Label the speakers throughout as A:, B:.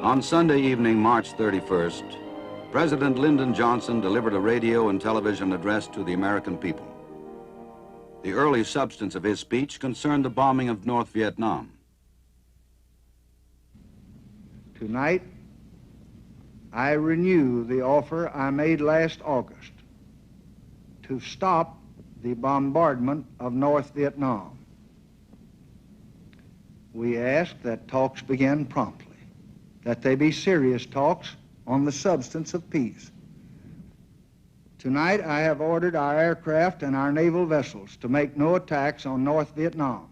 A: On Sunday evening, March 31st, President Lyndon Johnson delivered a radio and television address to the American people. The early substance of his speech concerned the bombing of North Vietnam.
B: Tonight, I renew the offer I made last August to stop the bombardment of North Vietnam. We ask that talks begin promptly, that they be serious talks on the substance of peace. Tonight, I have ordered our aircraft and our naval vessels to make no attacks on North Vietnam,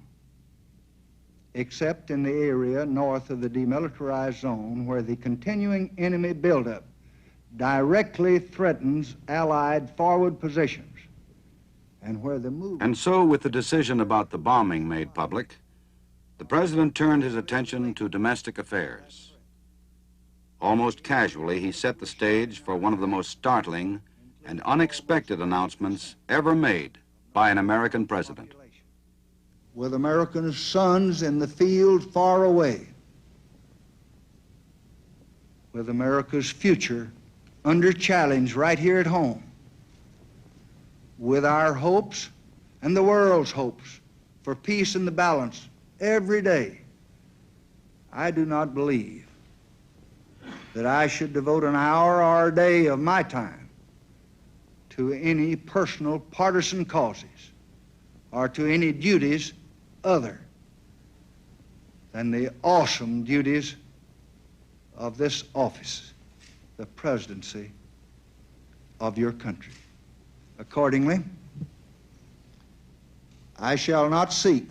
B: except in the area north of the demilitarized zone where the continuing enemy buildup directly threatens Allied forward positions, and where the move...
A: And so, with the decision about the bombing made public, the President turned his attention to domestic affairs. Almost casually, he set the stage for one of the most startling and unexpected announcements ever made by an American president.
B: With American sons in the field far away, with America's future under challenge right here at home, with our hopes and the world's hopes for peace and the balance every day, I do not believe that I should devote an hour or a day of my time to any personal partisan causes or to any duties other than the awesome duties of this office, the presidency of your country. Accordingly, I shall not seek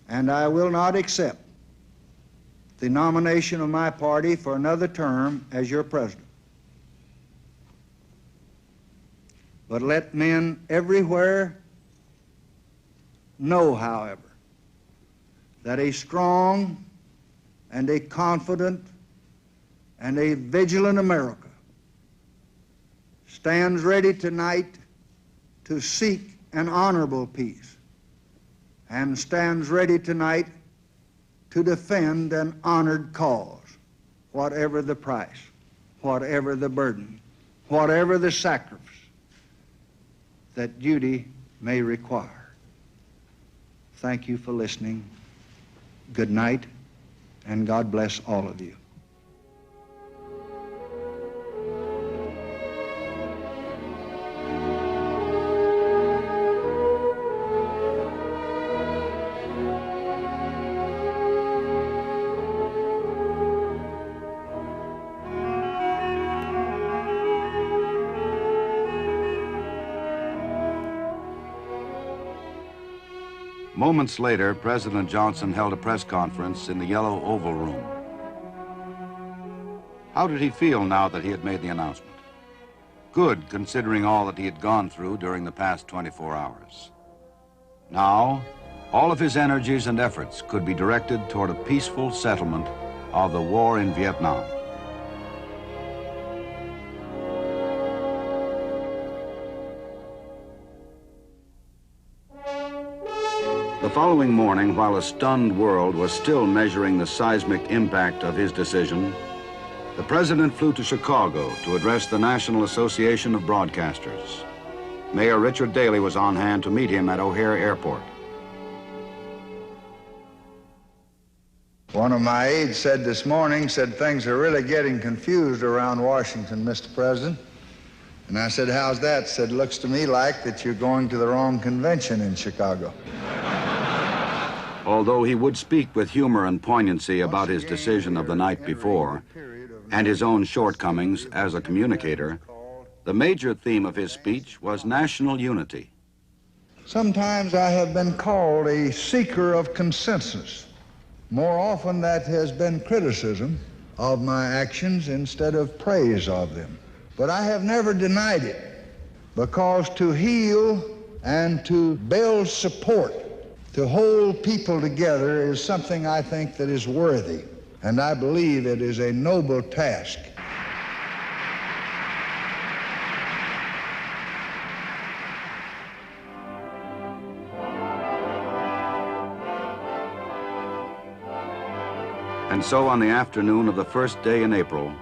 B: and I will not accept the nomination of my party for another term as your president. But let men everywhere know, however, that a strong and a confident and a vigilant America stands ready tonight to seek an honorable peace and stands ready tonight to defend an honored cause, whatever the price, whatever the burden, whatever the sacrifice that duty may require. Thank you for listening. Good night, and God bless all of you.
A: Moments later, President Johnson held a press conference in the Yellow Oval Room. How did he feel now that he had made the announcement? Good, considering all that he had gone through during the past 24 hours. Now, all of his energies and efforts could be directed toward a peaceful settlement of the war in Vietnam. The following morning, while a stunned world was still measuring the seismic impact of his decision, the President flew to Chicago to address the National Association of Broadcasters. Mayor Richard Daley was on hand to meet him at O'Hare Airport.
B: One of my aides said this morning, things are really getting confused around Washington, Mr. President. And I said, how's that? Said, looks to me like that you're going to the wrong convention in Chicago.
A: Although he would speak with humor and poignancy about his decision of the night before and his own shortcomings as a communicator, the major theme of his speech was national unity.
B: Sometimes I have been called a seeker of consensus. More often that has been criticism of my actions instead of praise of them. But I have never denied it, because to heal and to build support, to hold people together is something I think that is worthy, and I believe it is a noble task.
A: And so on the afternoon of the first day in April,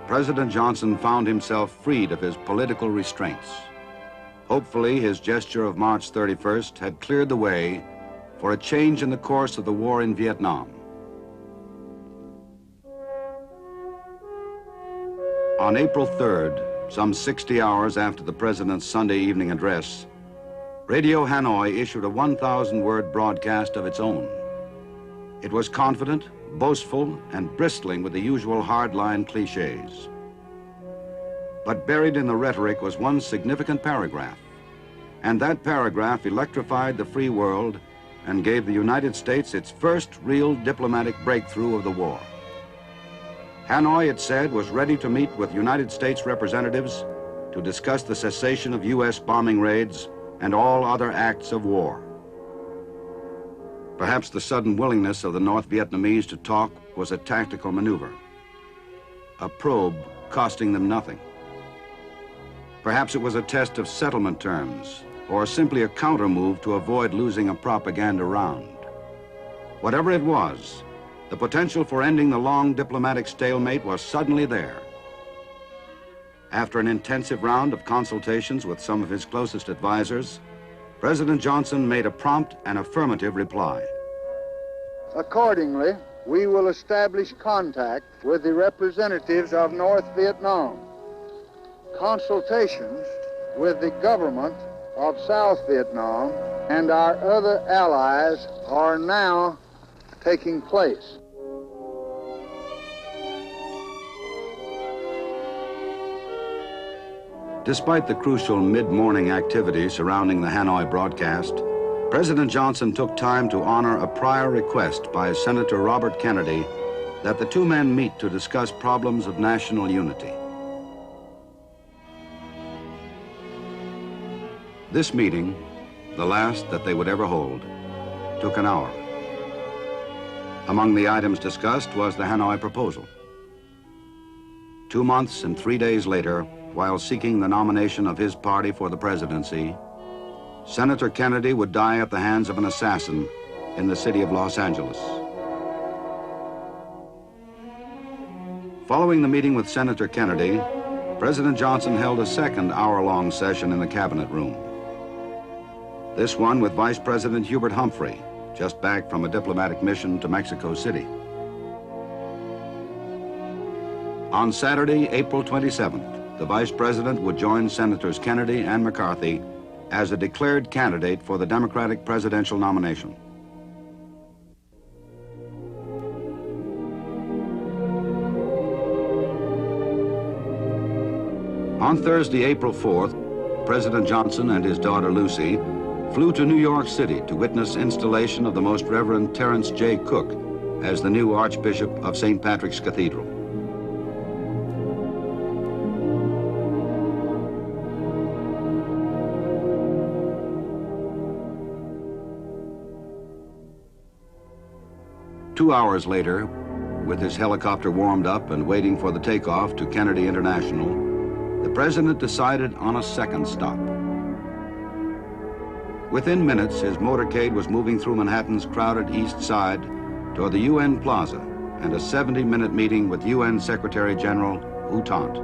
A: President Johnson found himself freed of his political restraints. Hopefully, his gesture of March 31st had cleared the way for a change in the course of the war in Vietnam. On April 3rd, some 60 hours after the president's Sunday evening address, Radio Hanoi issued a 1,000-word broadcast of its own. It was confident, boastful, and bristling with the usual hardline cliches. But buried in the rhetoric was one significant paragraph, and that paragraph electrified the free world and gave the United States its first real diplomatic breakthrough of the war. Hanoi, it said, was ready to meet with United States representatives to discuss the cessation of U.S. bombing raids and all other acts of war. Perhaps the sudden willingness of the North Vietnamese to talk was a tactical maneuver, a probe costing them nothing. Perhaps it was a test of settlement terms, or simply a counter-move to avoid losing a propaganda round. Whatever it was, the potential for ending the long diplomatic stalemate was suddenly there. After an intensive round of consultations with some of his closest advisors, President Johnson made a prompt and affirmative reply.
B: Accordingly, we will establish contact with the representatives of North Vietnam. Consultations with the government of South Vietnam and our other allies are now taking place.
A: Despite the crucial mid-morning activity surrounding the Hanoi broadcast, President Johnson took time to honor a prior request by Senator Robert Kennedy that the two men meet to discuss problems of national unity. This meeting, the last that they would ever hold, took an hour. Among the items discussed was the Hanoi proposal. 2 months and 3 days later, while seeking the nomination of his party for the presidency, Senator Kennedy would die at the hands of an assassin in the city of Los Angeles. Following the meeting with Senator Kennedy, President Johnson held a second hour-long session in the cabinet room. This one with Vice President Hubert Humphrey, just back from a diplomatic mission to Mexico City. On Saturday, April 27th, the Vice President would join Senators Kennedy and McCarthy as a declared candidate for the Democratic presidential nomination. On Thursday, April 4th, President Johnson and his daughter Luci flew to New York City to witness installation of the Most Reverend Terence J. Cook as the new Archbishop of St. Patrick's Cathedral. Two hours later, with his helicopter warmed up and waiting for the takeoff to Kennedy International, the president decided on a second stop. Within minutes, his motorcade was moving through Manhattan's crowded East Side toward the UN Plaza and a 70-minute meeting with UN Secretary General U Thant.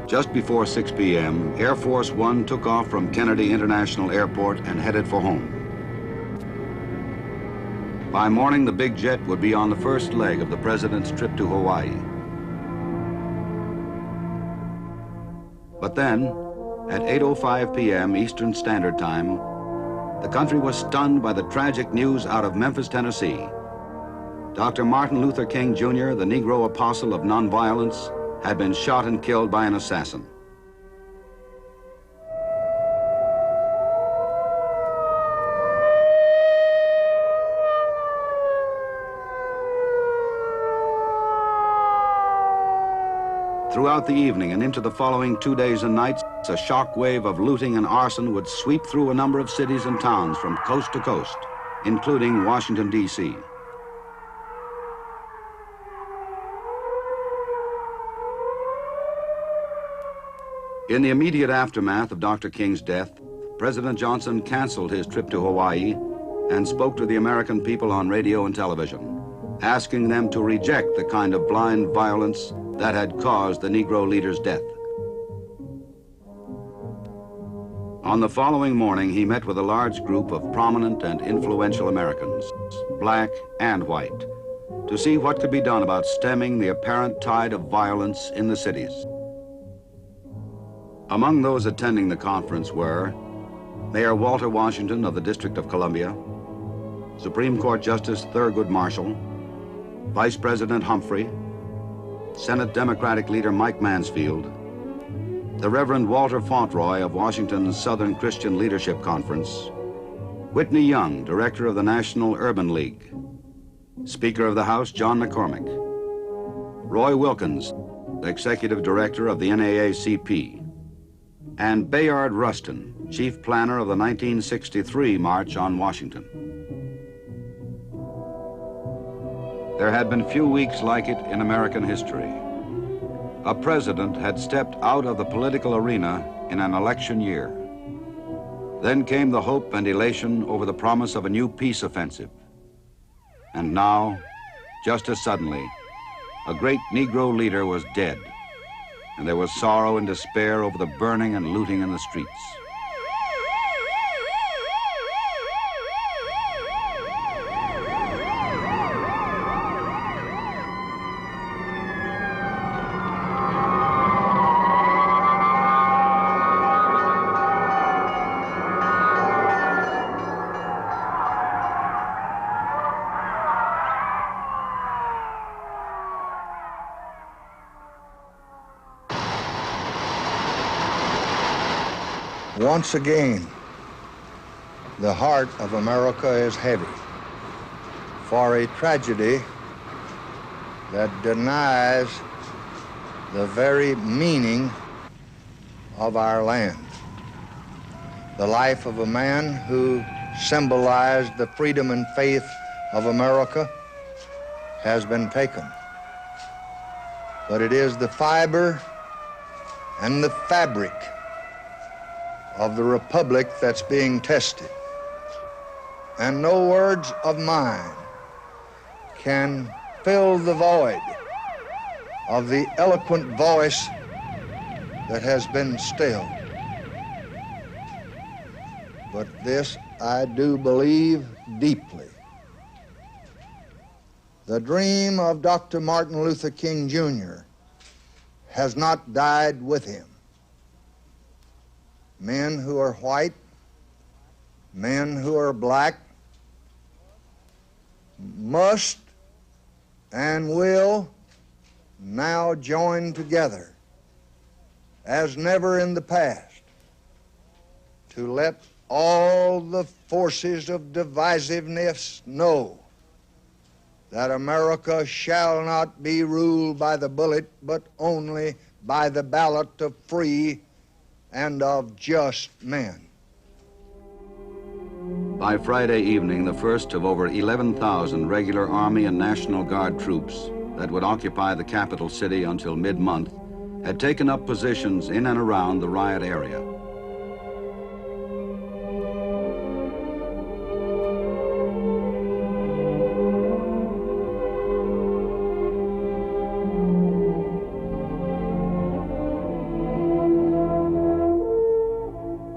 A: Just before 6 p.m., Air Force One took off from Kennedy International Airport and headed for home. By morning, the big jet would be on the first leg of the president's trip to Hawaii. But then, at 8:05 p.m. Eastern Standard Time, the country was stunned by the tragic news out of Memphis, Tennessee. Dr. Martin Luther King Jr., the Negro apostle of nonviolence, had been shot and killed by an assassin. Throughout the evening and into the following 2 days and nights, a shock wave of looting and arson would sweep through a number of cities and towns from coast to coast, including Washington, D.C. In the immediate aftermath of Dr. King's death, President Johnson canceled his trip to Hawaii and spoke to the American people on radio and television, asking them to reject the kind of blind violence that had caused the Negro leader's death. On the following morning, he met with a large group of prominent and influential Americans, black and white, to see what could be done about stemming the apparent tide of violence in the cities. Among those attending the conference were Mayor Walter Washington of the District of Columbia, Supreme Court Justice Thurgood Marshall, Vice President Humphrey, Senate Democratic Leader Mike Mansfield, the Reverend Walter Fauntleroy of Washington's Southern Christian Leadership Conference, Whitney Young, Director of the National Urban League, Speaker of the House John McCormick, Roy Wilkins, Executive Director of the NAACP, and Bayard Rustin, Chief Planner of the 1963 March on Washington. There had been few weeks like it in American history. A president had stepped out of the political arena in an election year. Then came the hope and elation over the promise of a new peace offensive. And now, just as suddenly, a great Negro leader was dead, and there was sorrow and despair over the burning and looting in the streets.
B: Once again, the heart of America is heavy for a tragedy that denies the very meaning of our land. The life of a man who symbolized the freedom and faith of America has been taken. But it is the fiber and the fabric of the republic that's being tested. And no words of mine can fill the void of the eloquent voice that has been stilled. But this I do believe deeply. The dream of Dr. Martin Luther King Jr. has not died with him. Men who are white, men who are black, must and will now join together as never in the past to let all the forces of divisiveness know that America shall not be ruled by the bullet, but only by the ballot of free and of just men.
A: By Friday evening, the first of over 11,000 regular Army and National Guard troops that would occupy the capital city until mid-month had taken up positions in and around the riot area.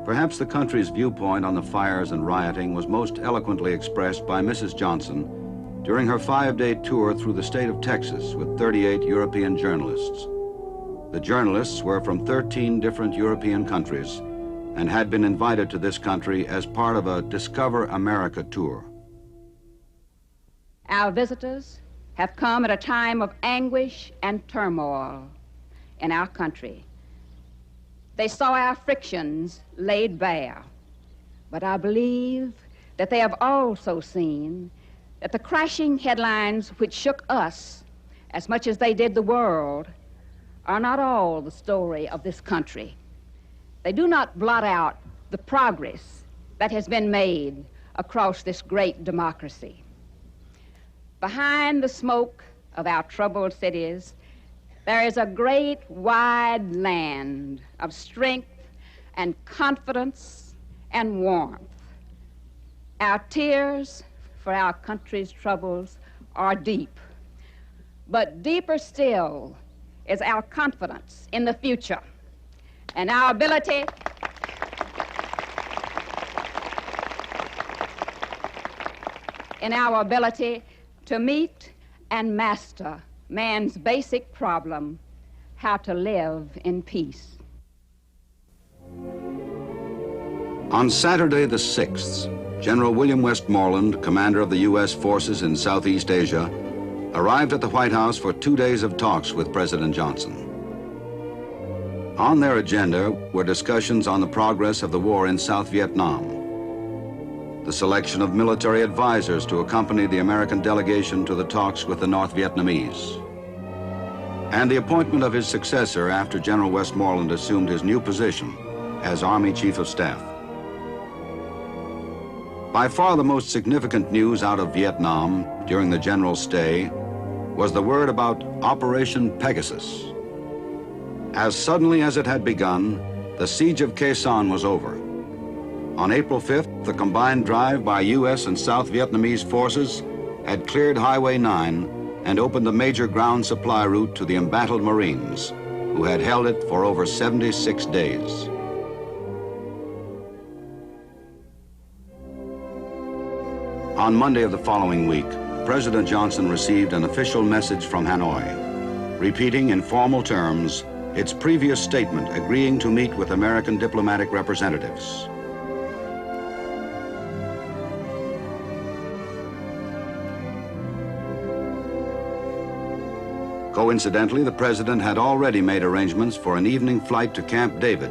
A: Perhaps the country's viewpoint on the fires and rioting was most eloquently expressed by Mrs. Johnson during her 5-day tour through the state of Texas with 38 European journalists. The journalists were from 13 different European countries and had been invited to this country as part of a Discover America tour.
C: Our visitors have come at a time of anguish and turmoil in our country. They saw our frictions laid bare, but I believe that they have also seen that the crashing headlines which shook us as much as they did the world are not all the story of this country. They do not blot out the progress that has been made across this great democracy. Behind the smoke of our troubled cities, There is a great wide land of strength and confidence and warmth. Our tears for our country's troubles are deep, but deeper still is our confidence in the future and our ability to meet and master man's basic problem, how to live in peace.
A: On Saturday the 6th, General William Westmoreland, commander of the U.S. forces in Southeast Asia, arrived at the White House for 2 days of talks with President Johnson. On their agenda were discussions on the progress of the war in South Vietnam, the selection of military advisors to accompany the American delegation to the talks with the North Vietnamese, and the appointment of his successor after General Westmoreland assumed his new position as Army Chief of Staff. By far the most significant news out of Vietnam during the general's stay was the word about Operation Pegasus. As suddenly as it had begun, the siege of Khe Sanh was over. On April 5th, the combined drive by U.S. and South Vietnamese forces had cleared Highway 9 and opened the major ground supply route to the embattled Marines, who had held it for over 76 days. On Monday of the following week, President Johnson received an official message from Hanoi, repeating in formal terms its previous statement agreeing to meet with American diplomatic representatives. Coincidentally, the president had already made arrangements for an evening flight to Camp David,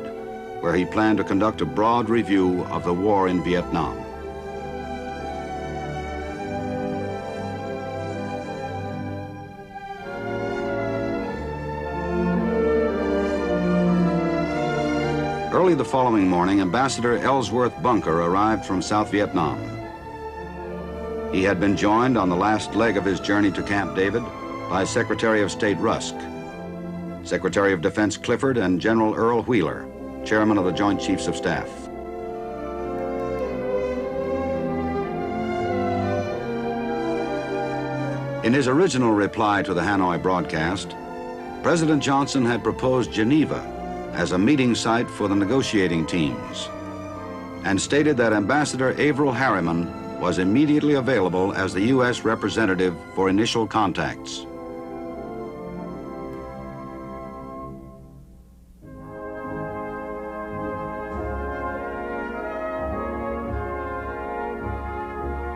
A: where he planned to conduct a broad review of the war in Vietnam. Early the following morning, Ambassador Ellsworth Bunker arrived from South Vietnam. He had been joined on the last leg of his journey to Camp David by Secretary of State Rusk, Secretary of Defense Clifford, and General Earl Wheeler, Chairman of the Joint Chiefs of Staff. In his original reply to the Hanoi broadcast, President Johnson had proposed Geneva as a meeting site for the negotiating teams, and stated that Ambassador Averell Harriman was immediately available as the U.S. representative for initial contacts.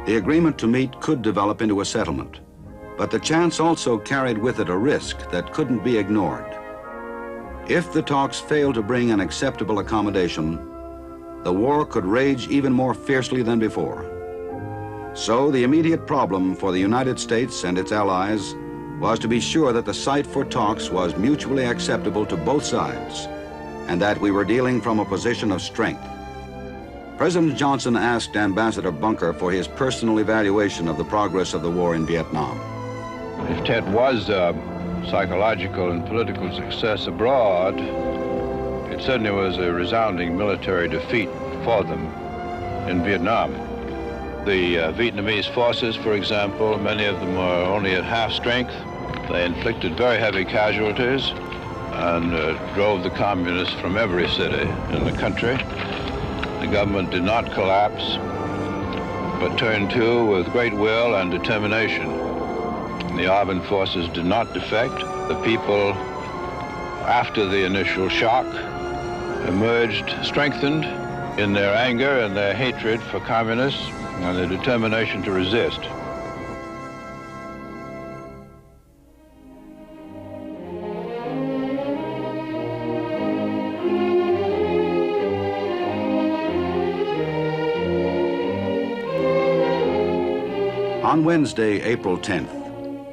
A: The agreement to meet could develop into a settlement, but the chance also carried with it a risk that couldn't be ignored. If the talks failed to bring an acceptable accommodation, the war could rage even more fiercely than before. So the immediate problem for the United States and its allies was to be sure that the site for talks was mutually acceptable to both sides, and that we were dealing from a position of strength. President Johnson asked Ambassador Bunker for his personal evaluation of the progress of the war in Vietnam.
D: If Tet was psychological and political success abroad, it certainly was a resounding military defeat for them in Vietnam. The Vietnamese forces, for example, many of them were only at half strength. They inflicted very heavy casualties and drove the communists from every city in the country. The government did not collapse, but turned to with great will and determination. The armed forces did not defect. The people, after the initial shock, emerged strengthened in their anger and their hatred for communists and their determination to resist.
A: On Wednesday, April 10th,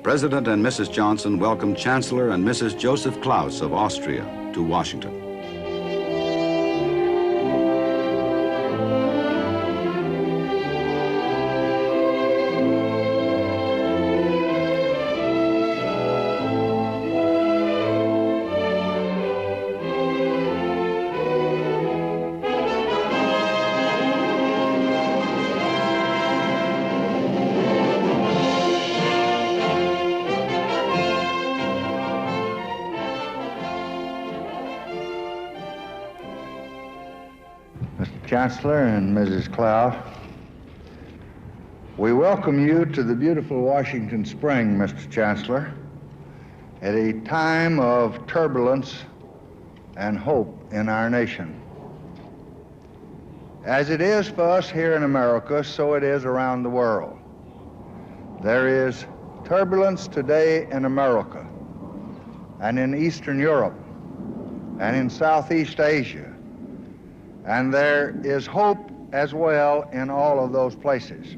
A: President and Mrs. Johnson welcomed Chancellor and Mrs. Joseph Klaus of Austria to Washington.
B: Chancellor and Mrs. Cloud, we welcome you to the beautiful Washington Spring, Mr. Chancellor, at a time of turbulence and hope in our nation. As it is for us here in America, so it is around the world. There is turbulence today in America and in Eastern Europe and in Southeast Asia. And there is hope as well in all of those places.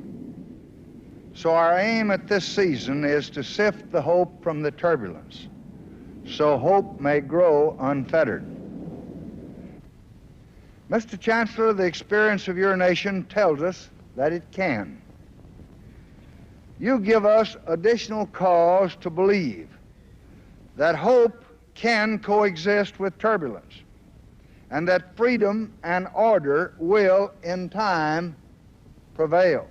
B: So our aim at this season is to sift the hope from the turbulence, so hope may grow unfettered. Mr. Chancellor, the experience of your nation tells us that it can. You give us additional cause to believe that hope can coexist with turbulence, and that freedom and order will, in time, prevail.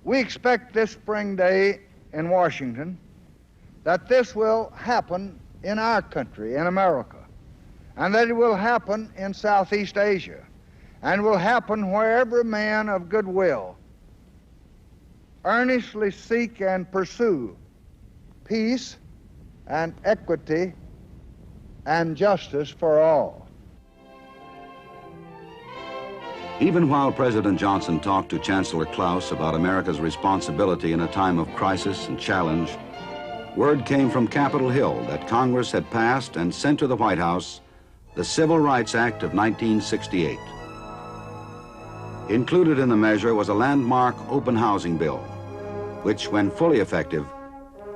B: We expect this spring day in Washington that this will happen in our country, in America, and that it will happen in Southeast Asia, and will happen wherever men of goodwill earnestly seek and pursue peace and equity and justice for all.
A: Even while President Johnson talked to Chancellor Klaus about America's responsibility in a time of crisis and challenge, word came from Capitol Hill that Congress had passed and sent to the White House the Civil Rights Act of 1968. Included in the measure was a landmark open housing bill, which, when fully effective,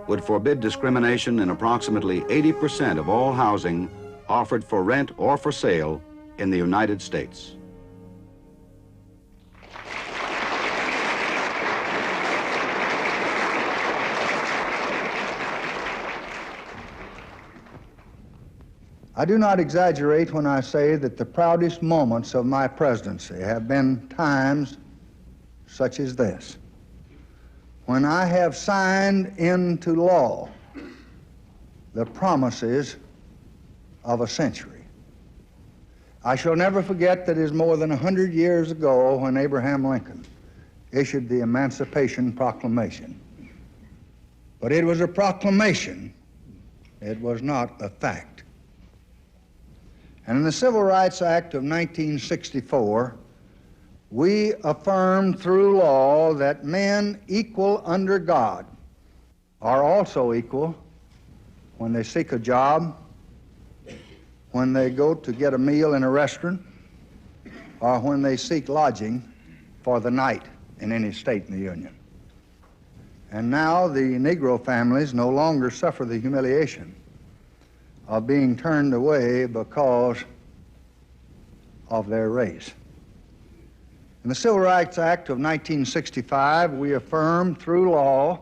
A: would forbid discrimination in approximately 80% of all housing offered for rent or for sale in the United States.
B: I do not exaggerate when I say that the proudest moments of my presidency have been times such as this, when I have signed into law the promises of a century. I shall never forget that it is more than 100 years ago when Abraham Lincoln issued the Emancipation Proclamation. But it was a proclamation, it was not a fact. And in the Civil Rights Act of 1964, we affirmed through law that men equal under God are also equal when they seek a job, when they go to get a meal in a restaurant, or when they seek lodging for the night in any state in the Union. And now the Negro families no longer suffer the humiliation of being turned away because of their race. In the Civil Rights Act of 1965, we affirmed through law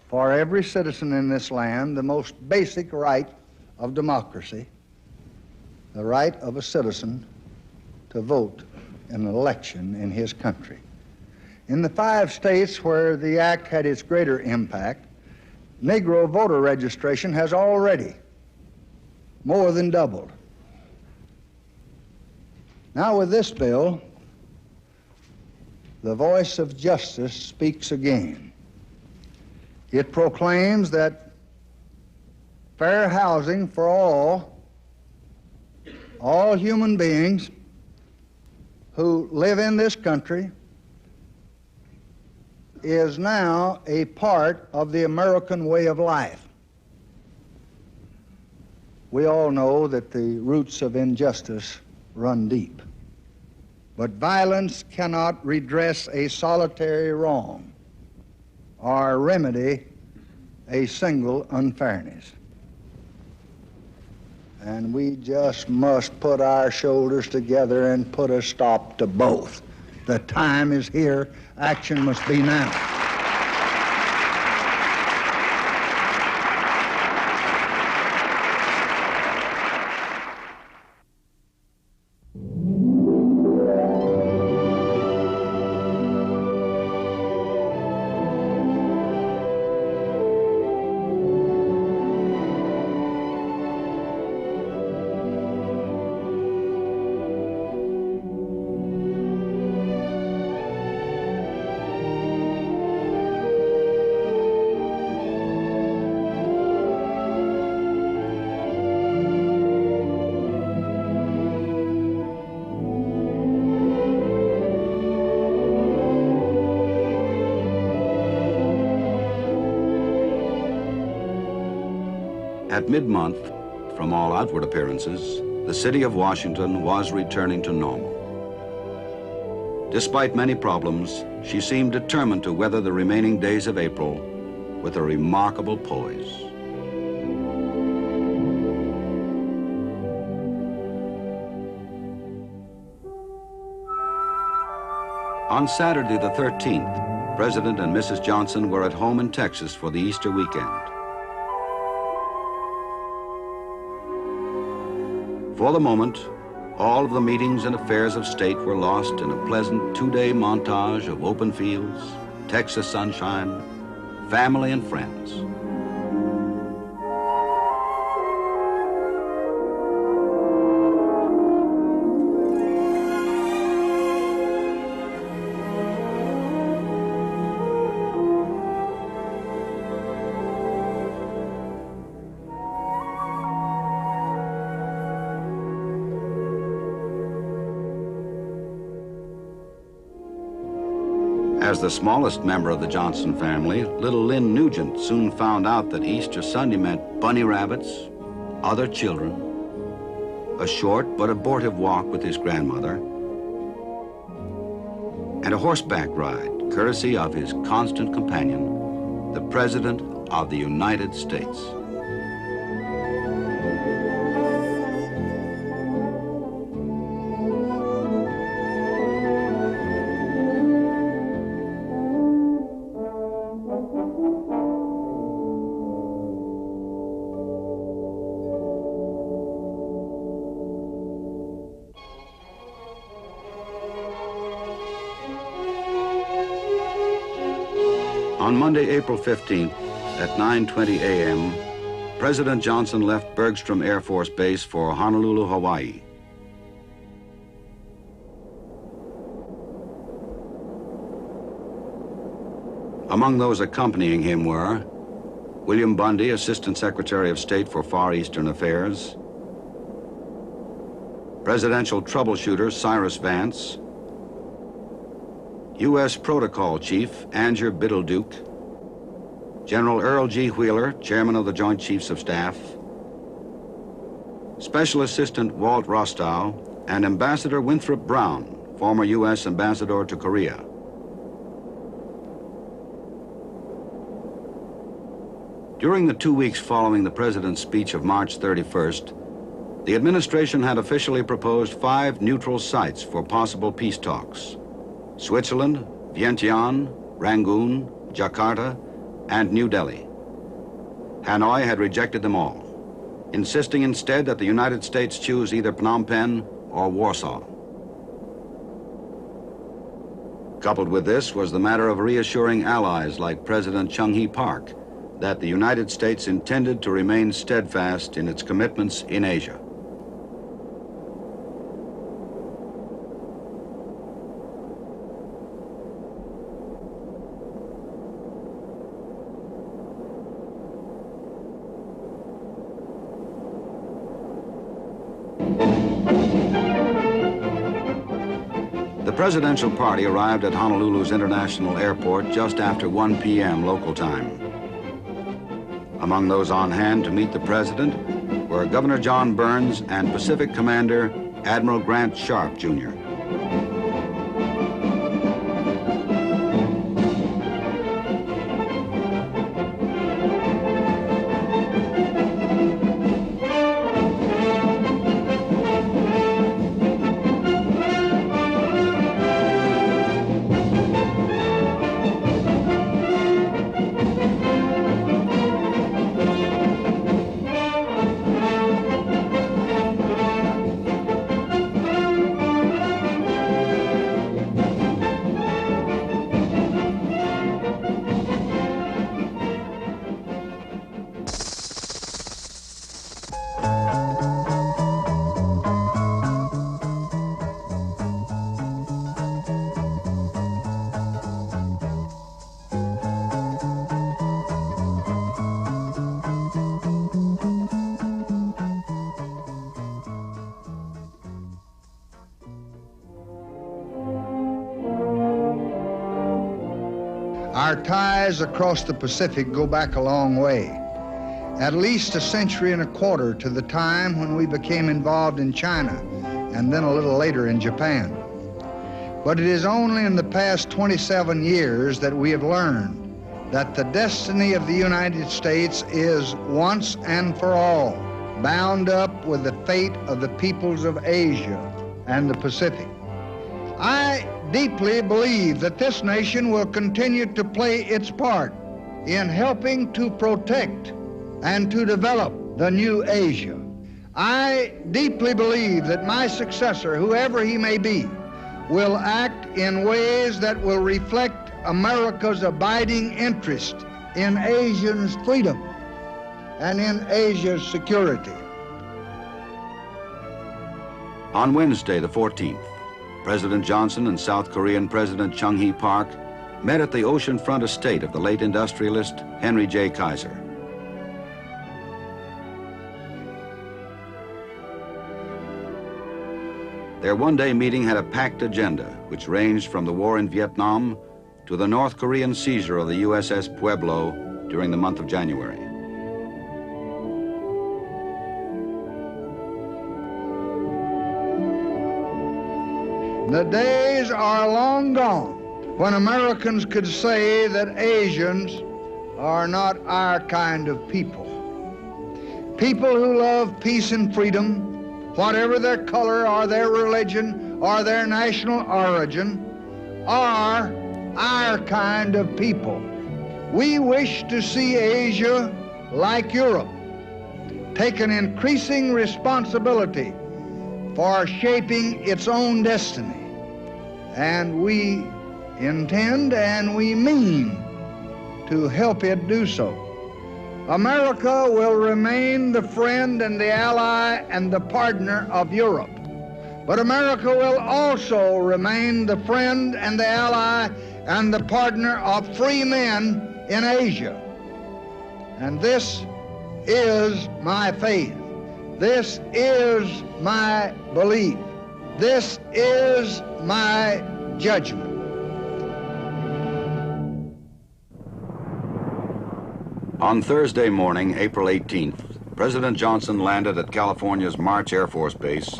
B: for every citizen in this land the most basic right of democracy, the right of a citizen to vote in an election in his country. In the 5 states where the act had its greater impact, Negro voter registration has already more than doubled. Now with this bill, the voice of justice speaks again. It proclaims that fair housing for all human beings who live in this country is now a part of the American way of life. We all know that the roots of injustice run deep, but violence cannot redress a solitary wrong or remedy a single unfairness. And we just must put our shoulders together and put a stop to both. The time is here. Action must be now.
A: At mid-month, from all outward appearances, the city of Washington was returning to normal. Despite many problems, she seemed determined to weather the remaining days of April with a remarkable poise. On Saturday the 13th, President and Mrs. Johnson were at home in Texas for the Easter weekend. For the moment, all of the meetings and affairs of state were lost in a pleasant two-day montage of open fields, Texas sunshine, family and friends. As the smallest member of the Johnson family, little Lynn Nugent soon found out that Easter Sunday meant bunny rabbits, other children, a short but abortive walk with his grandmother, and a horseback ride, courtesy of his constant companion, the President of the United States. On Monday, April 15th, at 9:20 a.m., President Johnson left Bergstrom Air Force Base for Honolulu, Hawaii. Among those accompanying him were William Bundy, Assistant Secretary of State for Far Eastern Affairs, Presidential Troubleshooter Cyrus Vance, U.S. Protocol Chief Andrew Biddleduke, General Earl G. Wheeler, Chairman of the Joint Chiefs of Staff, Special Assistant Walt Rostow, and Ambassador Winthrop Brown, former U.S. Ambassador to Korea. During the 2 weeks following the President's speech of March 31st, the administration had officially proposed 5 neutral sites for possible peace talks: Switzerland, Vientiane, Rangoon, Jakarta, and New Delhi. Hanoi had rejected them all, insisting instead that the United States choose either Phnom Penh or Warsaw. Coupled with this was the matter of reassuring allies like President Chung-Hee Park that the United States intended to remain steadfast in its commitments in Asia. The presidential party arrived at Honolulu's International Airport just after 1 p.m. local time. Among those on hand to meet the president were Governor John Burns and Pacific Commander Admiral Grant Sharp, Jr.
B: Our ties across the Pacific go back a long way. at least a century and a quarter to the time when we became involved in China, and then a little later in Japan. But it is only in the past 27 years that we have learned that the destiny of the United States is once and for all bound up with the fate of the peoples of Asia and the Pacific. I deeply believe that this nation will continue to play its part in helping to protect and to develop the new Asia. I deeply believe that my successor, whoever he may be, will act in ways that will reflect America's abiding interest in Asians' freedom and in Asia's security.
A: On Wednesday, the 14th, President Johnson and South Korean President Chung-hee Park met at the oceanfront estate of the late industrialist Henry J. Kaiser. Their one-day meeting had a packed agenda, which ranged from the war in Vietnam to the North Korean seizure of the USS Pueblo during the month of January.
B: The days are long gone when Americans could say that Asians are not our kind of people. People who love peace and freedom, whatever their color or their religion or their national origin, are our kind of people. We wish to see Asia, like Europe, take an increasing responsibility for shaping its own destiny. And we intend and we mean to help it do so. America will remain the friend and the ally and the partner of Europe. But America will also remain the friend and the ally and the partner of free men in Asia. And this is my faith. This is my belief. This is my judgment.
A: On Thursday morning, April 18th, President Johnson landed at California's March Air Force Base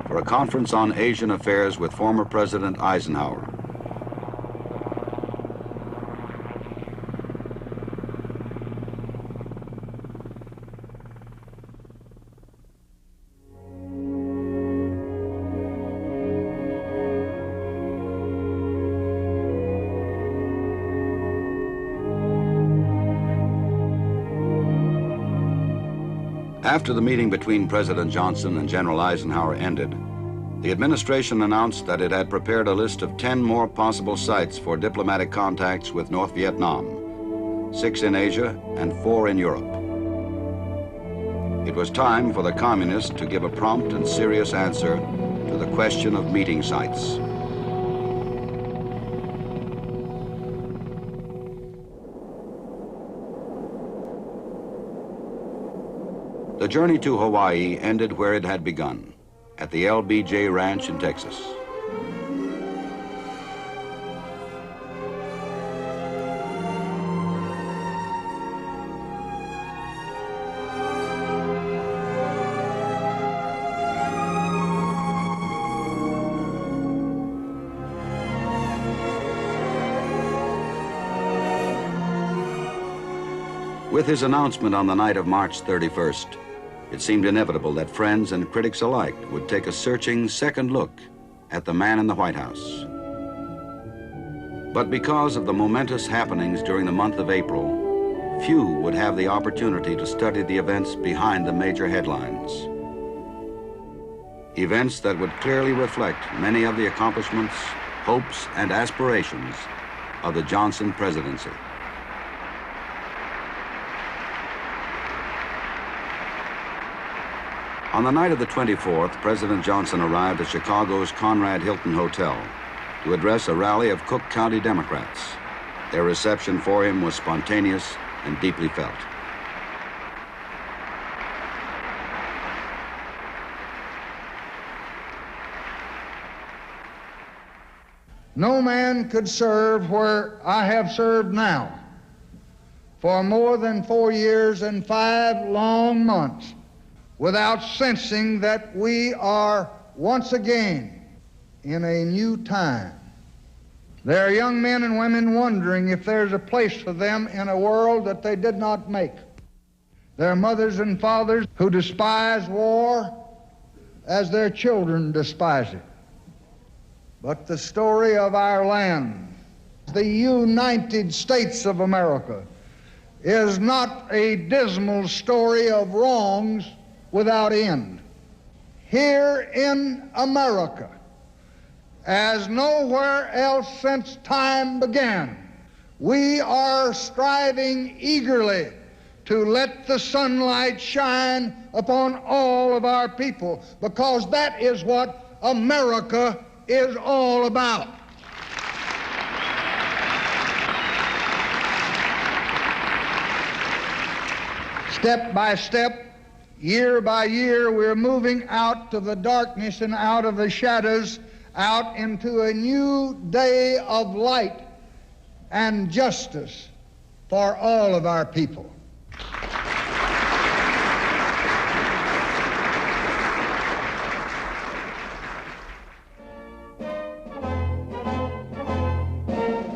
A: for a conference on Asian affairs with former President Eisenhower. After the meeting between President Johnson and General Eisenhower ended, the administration announced that it had prepared a list of 10 more possible sites for diplomatic contacts with North Vietnam, 6 in Asia and 4 in Europe. It was time for the communists to give a prompt and serious answer to the question of meeting sites. The journey to Hawaii ended where it had begun, at the LBJ Ranch in Texas. With his announcement on the night of March 31st, it seemed inevitable that friends and critics alike would take a searching second look at the man in the White House. But because of the momentous happenings during the month of April, few would have the opportunity to study the events behind the major headlines. Events that would clearly reflect many of the accomplishments, hopes, and aspirations of the Johnson presidency. On the night of the 24th, President Johnson arrived at Chicago's Conrad Hilton Hotel to address a rally of Cook County Democrats. Their reception for him was spontaneous and deeply felt.
B: No man could serve where I have served now for more than 4 years and 5 long months without sensing that we are once again in a new time. There are young men and women wondering if there's a place for them in a world that they did not make. There are mothers and fathers who despise war as their children despise it. But the story of our land, the United States of America, is not a dismal story of wrongs without end. Here in America, as nowhere else since time began, we are striving eagerly to let the sunlight shine upon all of our people, because that is what America is all about. Step by step, year by year, we're moving out of the darkness and out of the shadows, out into a new day of light and justice for all of our people.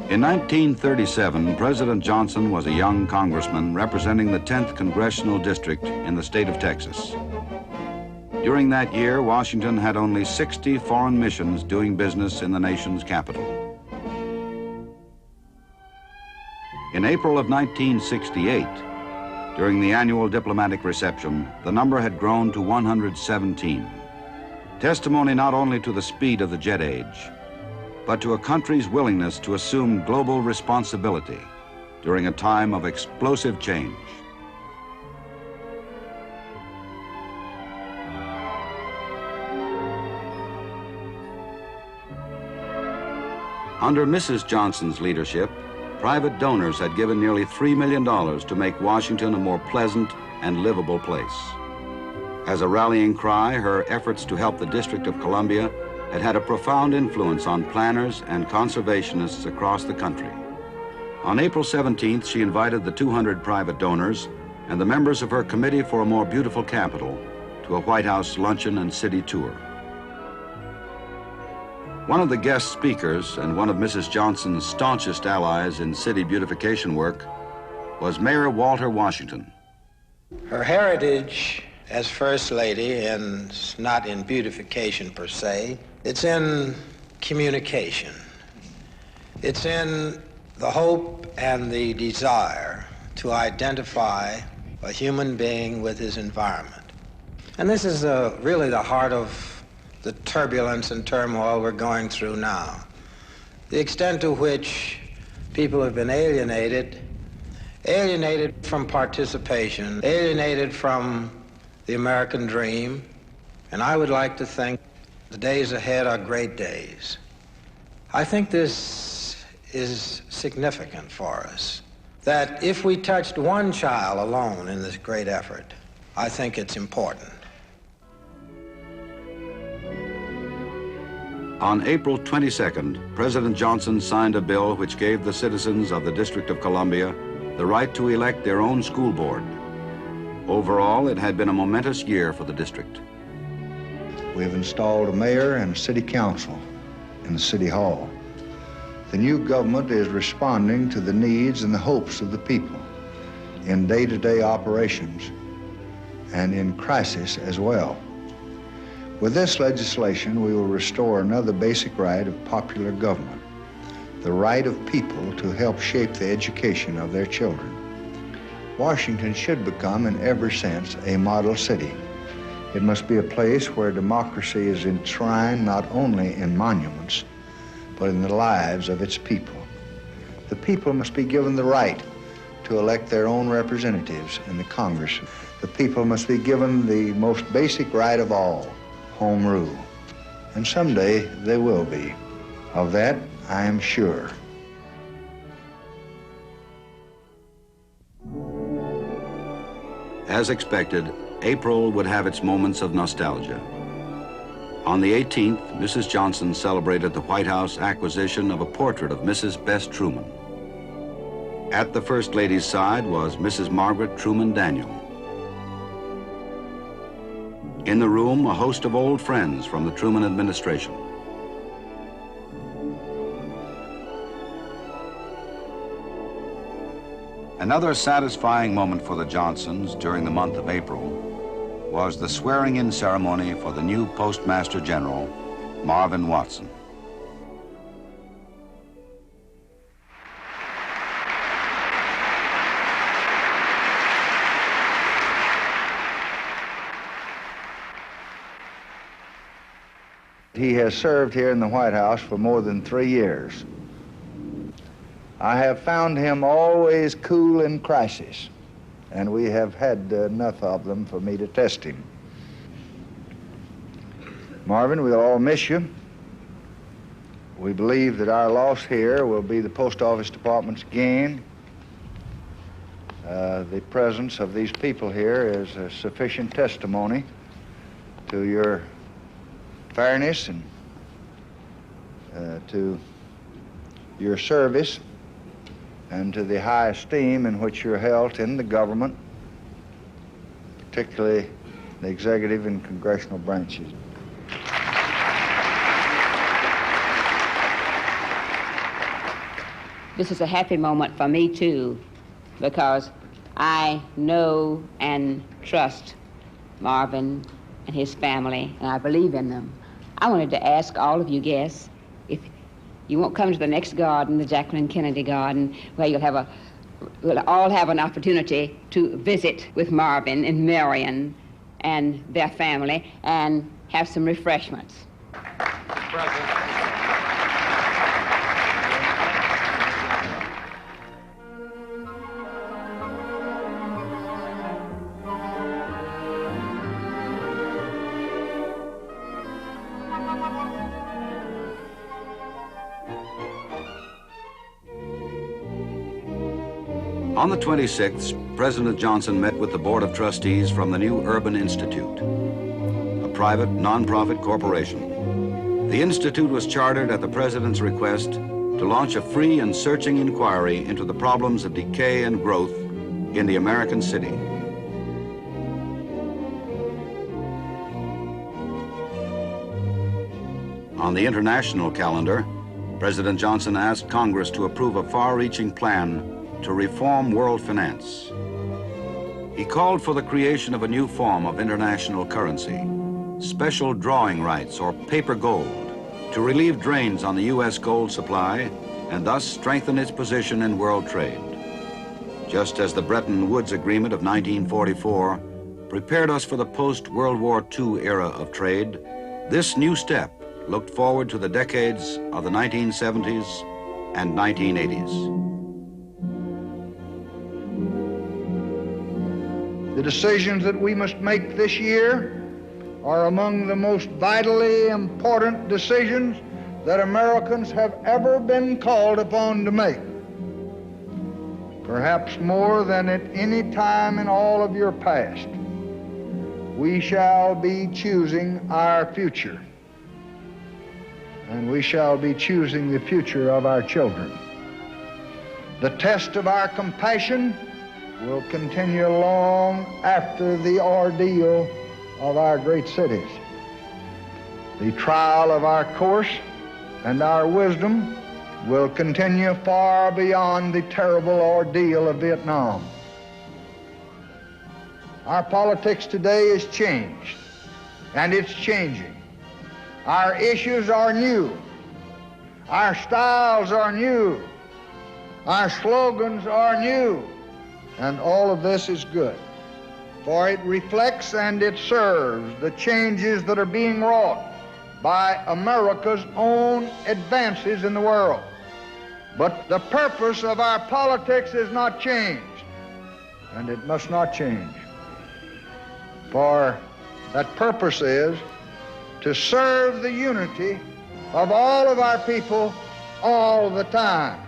A: In 1937, President Johnson was a young congressman representing the 10th Congressional District in the state of Texas. During that year, Washington had only 60 foreign missions doing business in the nation's capital. In April of 1968, during the annual diplomatic reception, the number had grown to 117. Testimony not only to the speed of the jet age, but to a country's willingness to assume global responsibility during a time of explosive change. Under Mrs. Johnson's leadership, private donors had given nearly $3 million to make Washington a more pleasant and livable place. As a rallying cry, her efforts to help the District of Columbia had a profound influence on planners and conservationists across the country. On April 17th, she invited the 200 private donors and the members of her Committee for a More Beautiful Capital to a White House luncheon and city tour. One of the guest speakers and one of Mrs. Johnson's staunchest allies in city beautification work was Mayor Walter Washington.
E: Her heritage as First Lady is not in beautification per se. It's in communication. It's in the hope and the desire to identify a human being with his environment. And this is really the heart of the turbulence and turmoil we're going through now. The extent to which people have been alienated from participation, alienated from the American dream, and I would like to think the days ahead are great days. I think this is significant for us, that if we touched one child alone in this great effort, I think it's important.
A: On April 22nd, President Johnson signed a bill which gave the citizens of the District of Columbia the right to elect their own school board. Overall, it had been a momentous year for the district.
B: We've installed a mayor and a city council in the city hall. The new government is responding to the needs and the hopes of the people in day-to-day operations and in crisis as well. With this legislation, we will restore another basic right of popular government, the right of people to help shape the education of their children. Washington should become, in every sense, a model city. It must be a place where democracy is enshrined not only in monuments, but in the lives of its people. The people must be given the right to elect their own representatives in the Congress. The people must be given the most basic right of all, home rule. And someday they will be. Of that, I am sure.
A: As expected, April would have its moments of nostalgia. On the 18th, Mrs. Johnson celebrated the White House acquisition of a portrait of Mrs. Bess Truman. At the First Lady's side was Mrs. Margaret Truman Daniel. In the room, a host of old friends from the Truman administration. Another satisfying moment for the Johnsons during the month of April was the swearing-in ceremony for the new Postmaster General, Marvin Watson.
B: He has served here in the White House for more than 3 years. I have found him always cool in crises, and we have had enough of them for me to test him. Marvin, we'll all miss you. We believe that our loss here will be the Post Office Department's gain. The presence of these people here is a sufficient testimony to your fairness and to your service and to the high esteem in which you're held in the government, particularly the executive and congressional branches.
C: This is a happy moment for me, too, because I know and trust Marvin and his family, and I believe in them. I wanted to ask all of you guests if you won't come to the next garden, the Jacqueline Kennedy Garden, where we'll all have an opportunity to visit with Marvin and Marion and their family and have some refreshments.
A: On the 26th, President Johnson met with the Board of Trustees from the new Urban Institute, a private, non-profit corporation. The Institute was chartered at the President's request to launch a free and searching inquiry into the problems of decay and growth in the American city. On the international calendar, President Johnson asked Congress to approve a far-reaching plan to reform world finance. He called for the creation of a new form of international currency, special drawing rights or paper gold, to relieve drains on the U.S. gold supply and thus strengthen its position in world trade. Just as the Bretton Woods Agreement of 1944 prepared us for the post-World War II era of trade, this new step looked forward to the decades of the 1970s and 1980s.
B: The decisions that we must make this year are among the most vitally important decisions that Americans have ever been called upon to make. Perhaps more than at any time in all of your past, we shall be choosing our future, and we shall be choosing the future of our children. The test of our compassion will continue long after the ordeal of our great cities. The trial of our course and our wisdom will continue far beyond the terrible ordeal of Vietnam. Our politics today is changed, and it's changing. Our issues are new. Our styles are new. Our slogans are new. And all of this is good, for it reflects and it serves the changes that are being wrought by America's own advances in the world. But the purpose of our politics is not changed, and it must not change. For that purpose is to serve the unity of all of our people all the time.